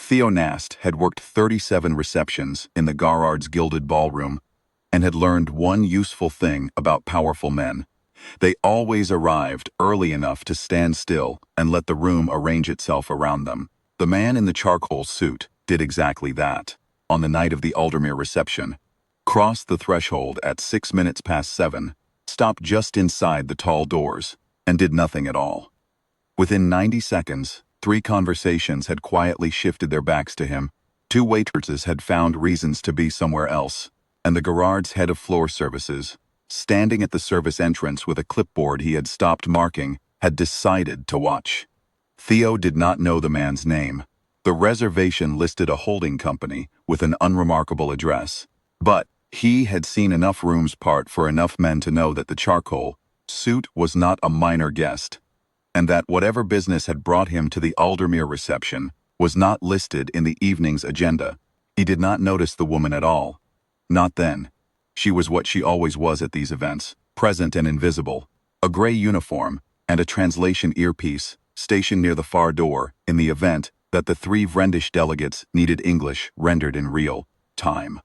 Theo Nast had worked 37 receptions in the Garrard's gilded ballroom and had learned one useful thing about powerful men. They always arrived early enough to stand still and let the room arrange itself around them. The man in the charcoal suit did exactly that. On the night of the Aldermere reception, crossed the threshold at 6 minutes past 7, stopped just inside the tall doors, and did nothing at all. Within 90 seconds, 3 conversations had quietly shifted their backs to him. 2 waitresses had found reasons to be somewhere else, and the Garrard's head of floor services, standing at the service entrance with a clipboard he had stopped marking, had decided to watch. Theo did not know the man's name. The reservation listed a holding company with an unremarkable address, but he had seen enough rooms part for enough men to know that the charcoal suit was not a minor guest, and that whatever business had brought him to the Aldermere reception was not listed in the evening's agenda. He did not notice the woman at all. Not then. She was what she always was at these events, present and invisible, a gray uniform and a translation earpiece stationed near the far door in the event that the 3 Vrendish delegates needed English rendered in real time.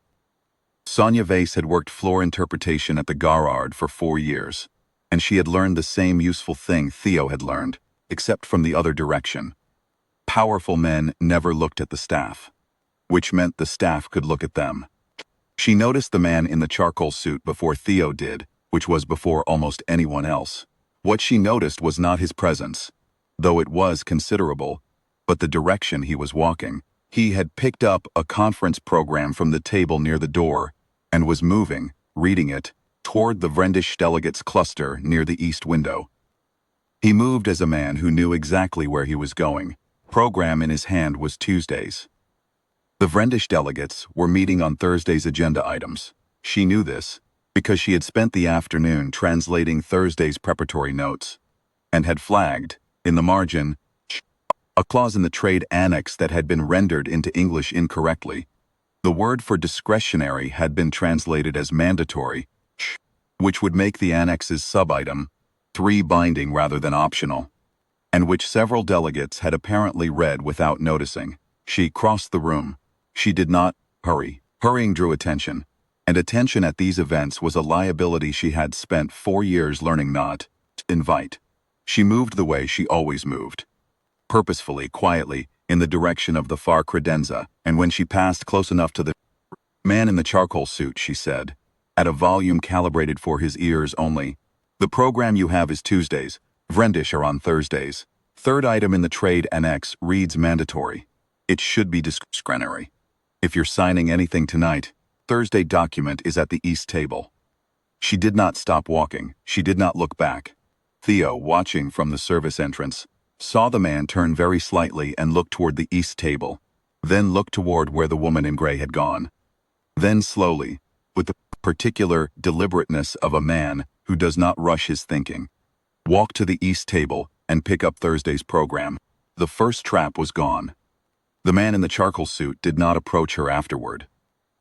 Sonia Vase had worked floor interpretation at the Garrard for 4 years, and she had learned the same useful thing Theo had learned, except from the other direction. Powerful men never looked at the staff, which meant the staff could look at them. She noticed the man in the charcoal suit before Theo did, which was before almost anyone else. What she noticed was not his presence, though it was considerable, but the direction he was walking. He had picked up a conference program from the table near the door and was moving, reading it, toward the Vrendish delegates cluster near the east window. He moved as a man who knew exactly where he was going. Program in his hand was Tuesdays. The Vrendish delegates were meeting on Thursday's agenda items. She knew this because she had spent the afternoon translating Thursday's preparatory notes and had flagged, in the margin, a clause in the trade annex that had been rendered into English incorrectly. The word for discretionary had been translated as mandatory, which would make the annex's sub-item 3 binding rather than optional, and which several delegates had apparently read without noticing. She crossed the room. She did not hurry. Hurrying drew attention, and attention at these events was a liability she had spent 4 years learning not to invite. She moved the way she always moved, purposefully, quietly, in the direction of the far credenza, and when she passed close enough to the man in the charcoal suit, she said, at a volume calibrated for his ears only, "The program you have is Tuesdays. Vrendish are on Thursdays. 3rd item in the trade annex reads mandatory. It should be discretionary. If you're signing anything tonight, Thursday document is at the east table." She did not stop walking. She did not look back. Theo, watching from the service entrance, saw the man turn very slightly and look toward the east table, then look toward where the woman in gray had gone. Then slowly, with the particular deliberateness of a man who does not rush his thinking, walk to the east table and pick up Thursday's program. The first trap was gone. The man in the charcoal suit did not approach her afterward.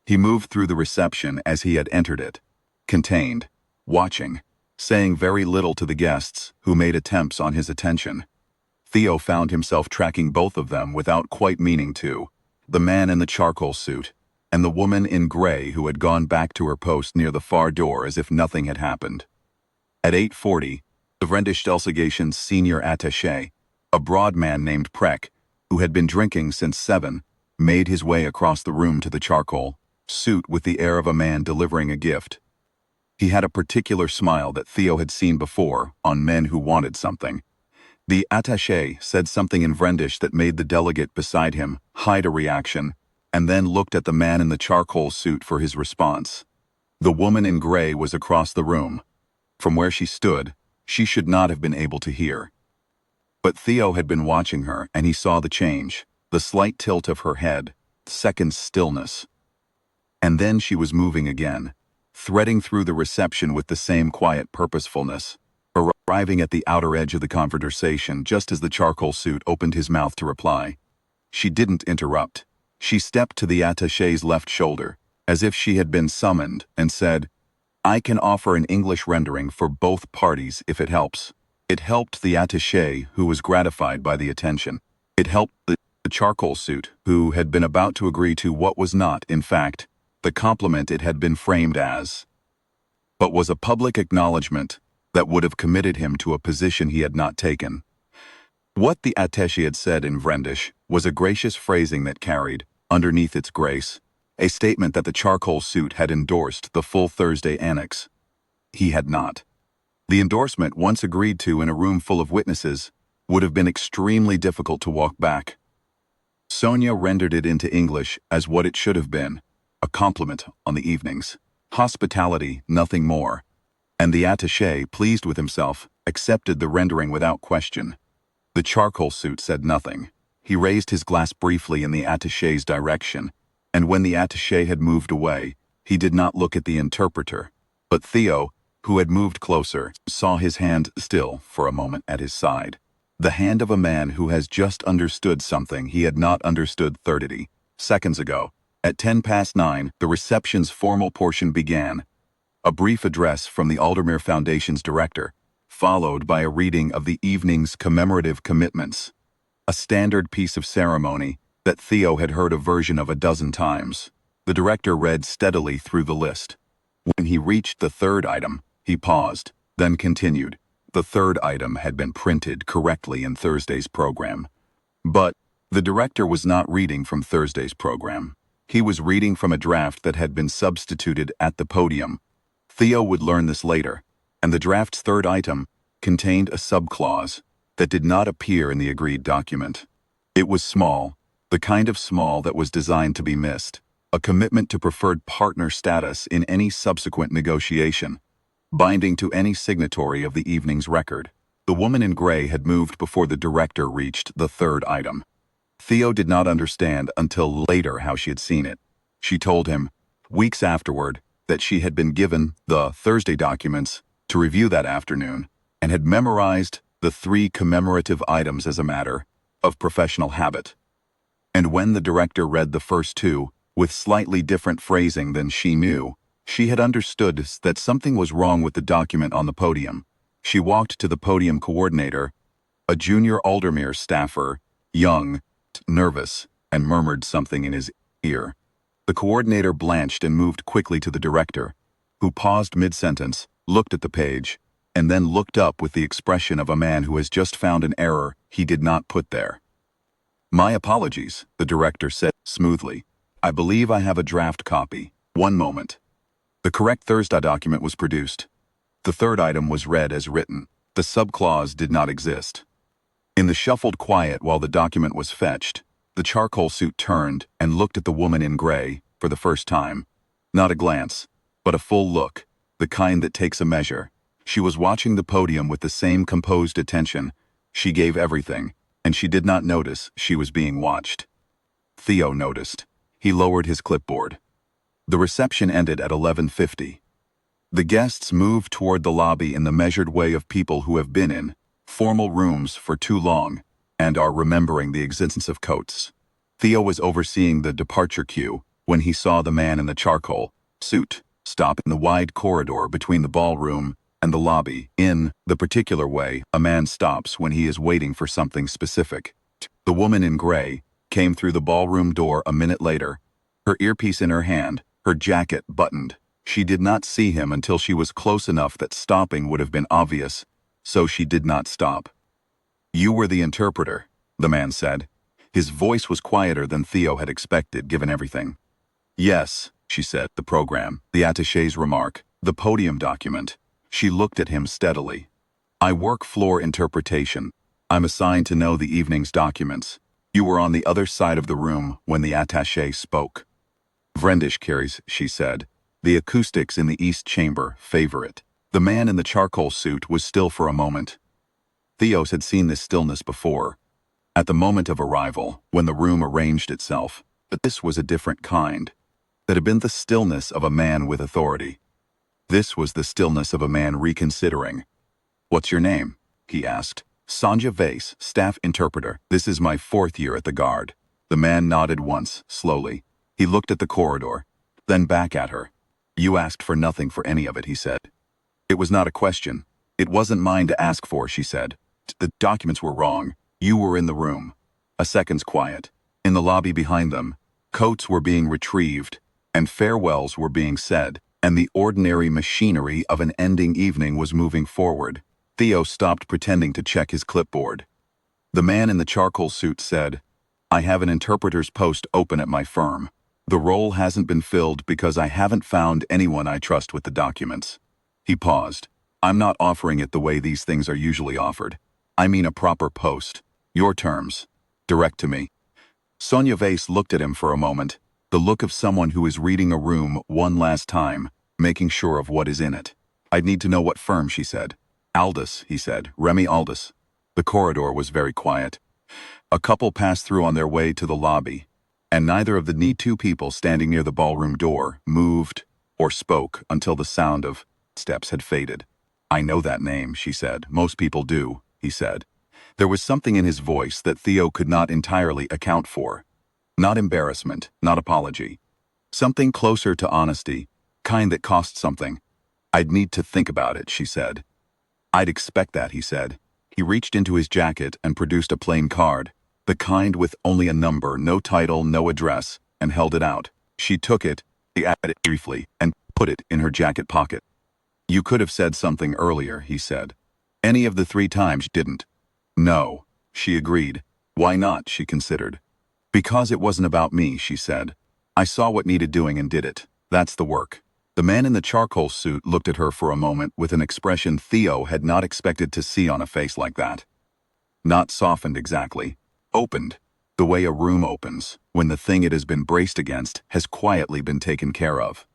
He moved through the reception as he had entered it, contained, watching, saying very little to the guests who made attempts on his attention. Theo found himself tracking both of them without quite meaning to, the man in the charcoal suit and the woman in gray who had gone back to her post near the far door as if nothing had happened. At 8:40, the Vrendish delegation's senior attaché, a broad man named Preck, who had been drinking since 7, made his way across the room to the charcoal suit with the air of a man delivering a gift. He had a particular smile that Theo had seen before on men who wanted something. The attaché said something in Vrendish that made the delegate beside him hide a reaction, and then looked at the man in the charcoal suit for his response. The woman in gray was across the room. From where she stood, she should not have been able to hear. But Theo had been watching her, and he saw the change, the slight tilt of her head, second stillness. And then she was moving again, threading through the reception with the same quiet purposefulness, arriving at the outer edge of the conversation just as the charcoal suit opened his mouth to reply. She didn't interrupt. She stepped to the attaché's left shoulder, as if she had been summoned, and said, "I can offer an English rendering for both parties if it helps." It helped the attaché, who was gratified by the attention. It helped the The charcoal suit, who had been about to agree to what was not, in fact, the compliment it had been framed as, but was a public acknowledgement that would have committed him to a position he had not taken. What the attaché had said in Vrendish was a gracious phrasing that carried, underneath its grace, a statement that the charcoal suit had endorsed the full Thursday annex. He had not. The endorsement, once agreed to in a room full of witnesses, would have been extremely difficult to walk back. Sonia rendered it into English as what it should have been, a compliment on the evenings. Hospitality, nothing more. And the attaché, pleased with himself, accepted the rendering without question. The charcoal suit said nothing. He raised his glass briefly in the attaché's direction, and when the attaché had moved away, he did not look at the interpreter. But Theo, who had moved closer, saw his hand still for a moment at his side. The hand of a man who has just understood something he had not understood 30 seconds ago. At 9:10, the reception's formal portion began. A brief address from the Aldermere Foundation's director, followed by a reading of the evening's commemorative commitments. A standard piece of ceremony that Theo had heard a version of a dozen times. The director read steadily through the list. When he reached the third item, he paused, then continued. The third item had been printed correctly in Thursday's program. But the director was not reading from Thursday's program. He was reading from a draft that had been substituted at the podium. Theo would learn this later, and the draft's third item contained a subclause that did not appear in the agreed document. It was small, the kind of small that was designed to be missed, a commitment to preferred partner status in any subsequent negotiation, binding to any signatory of the evening's record. The woman in gray had moved before the director reached the third item. Theo did not understand until later how she had seen it. She told him, weeks afterward, that she had been given the Thursday documents to review that afternoon and had memorized the 3 commemorative items as a matter of professional habit. And when the director read the first 2, with slightly different phrasing than she knew, she had understood that something was wrong with the document on the podium. She walked to the podium coordinator, a junior Aldermere staffer, young, nervous, and murmured something in his ear. The coordinator blanched and moved quickly to the director, who paused mid-sentence, looked at the page, and then looked up with the expression of a man who has just found an error he did not put there. "My apologies," the director said smoothly. "I believe I have a draft copy. One moment." The correct Thursday document was produced. The third item was read as written. The subclause did not exist. In the shuffled quiet while the document was fetched, the charcoal suit turned and looked at the woman in gray for the first time. Not a glance, but a full look, the kind that takes a measure. She was watching the podium with the same composed attention. She gave everything, and she did not notice she was being watched. Theo noticed. He lowered his clipboard. The reception ended at 11:50. The guests moved toward the lobby in the measured way of people who have been in formal rooms for too long and are remembering the existence of coats. Theo was overseeing the departure queue when he saw the man in the charcoal suit stop in the wide corridor between the ballroom and the lobby. In the particular way a man stops when he is waiting for something specific. The woman in gray came through the ballroom door a minute later, her earpiece in her hand, her jacket buttoned. She did not see him until she was close enough that stopping would have been obvious, so she did not stop. "You were the interpreter," the man said. His voice was quieter than Theo had expected, given everything. "Yes," she said, the program, the attaché's remark, the podium document. She looked at him steadily. "I work floor interpretation. I'm assigned to know the evening's documents. You were on the other side of the room when the attaché spoke." "Vrendish carries," she said. "The acoustics in the east chamber favor it." The man in the charcoal suit was still for a moment. Theos had seen this stillness before, at the moment of arrival, when the room arranged itself, but this was a different kind. That had been the stillness of a man with authority. This was the stillness of a man reconsidering. "What's your name?" he asked. "Sanja Vase, staff interpreter. This is my 4th year at the Guard." The man nodded once, slowly. He looked at the corridor, then back at her. "You asked for nothing for any of it," he said. "It was not a question. It wasn't mine to ask for," she said. "The documents were wrong. You were in the room." A second's quiet. In the lobby behind them, coats were being retrieved, and farewells were being said, and the ordinary machinery of an ending evening was moving forward. Theo stopped pretending to check his clipboard. The man in the charcoal suit said, "I have an interpreter's post open at my firm. The role hasn't been filled because I haven't found anyone I trust with the documents." He paused. "I'm not offering it the way these things are usually offered. I mean a proper post. Your terms. Direct to me." Sonia Vase looked at him for a moment, the look of someone who is reading a room one last time, making sure of what is in it. "I'd need to know what firm," she said. "Aldous," he said. "Remy Aldous." The corridor was very quiet. A couple passed through on their way to the lobby, and neither of the two people standing near the ballroom door moved or spoke until the sound of steps had faded. "I know that name," she said. "Most people do," he said. There was something in his voice that Theo could not entirely account for. Not embarrassment, not apology. Something closer to honesty, kind that cost something. "I'd need to think about it," she said. "I'd expect that," he said. He reached into his jacket and produced a plain card, the kind with only a number, no title, no address, and held it out. She took it, he added it briefly, and put it in her jacket pocket. "You could have said something earlier," he said. "Any of the 3 times you didn't." "No," she agreed. "Why not?" she considered. "Because it wasn't about me," she said. "I saw what needed doing and did it. That's the work." The man in the charcoal suit looked at her for a moment with an expression Theo had not expected to see on a face like that. Not softened exactly. Opened. The way a room opens, when the thing it has been braced against has quietly been taken care of.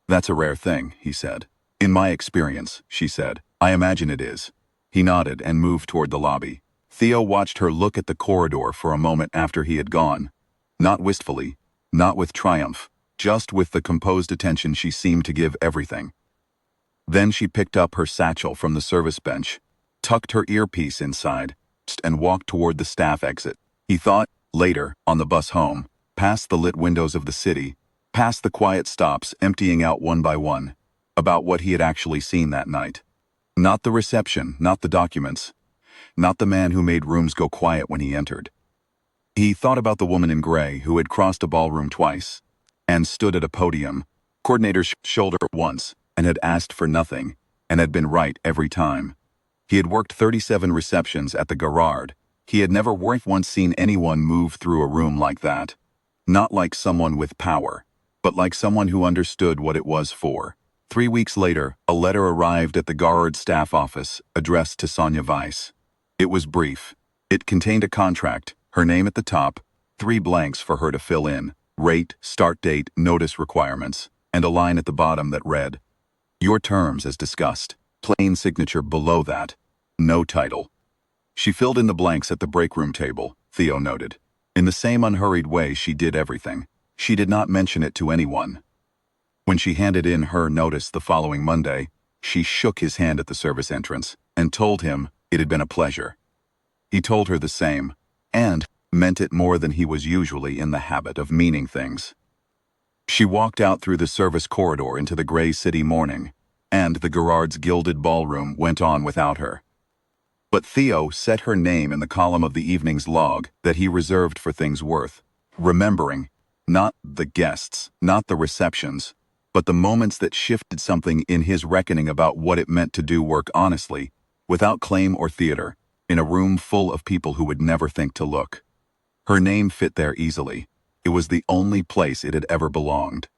"That's a rare thing," he said. "In my experience," she said. "I imagine it is." He nodded and moved toward the lobby. Theo watched her look at the corridor for a moment after he had gone. Not wistfully, not with triumph, just with the composed attention she seemed to give everything. Then she picked up her satchel from the service bench, tucked her earpiece inside, and walked toward the staff exit. He thought, later, on the bus home, past the lit windows of the city, past the quiet stops emptying out one by one, about what he had actually seen that night. Not the reception, not the documents, not the man who made rooms go quiet when he entered. He thought about the woman in gray who had crossed a ballroom twice, and stood at a podium, coordinator's shoulder once, and had asked for nothing, and had been right every time. He had worked 37 receptions at the Garrard. He had never once seen anyone move through a room like that. Not like someone with power, but like someone who understood what it was for. 3 weeks later, a letter arrived at the Garrard staff office, addressed to Sonia Vase. It was brief. It contained a contract, her name at the top, 3 blanks for her to fill in, rate, start date, notice requirements, and a line at the bottom that read, "Your terms as discussed." Plain signature below that. No title. She filled in the blanks at the break room table, Theo noted. In the same unhurried way she did everything. She did not mention it to anyone. When she handed in her notice the following Monday, she shook his hand at the service entrance and told him it had been a pleasure. He told her the same, and meant it more than he was usually in the habit of meaning things. She walked out through the service corridor into the gray city morning, and the Garrard's gilded ballroom went on without her. But Theo set her name in the column of the evening's log that he reserved for things worth remembering, not the guests, not the receptions, but the moments that shifted something in his reckoning about what it meant to do work honestly, without claim or theater, in a room full of people who would never think to look. Her name fit there easily. It was the only place it had ever belonged.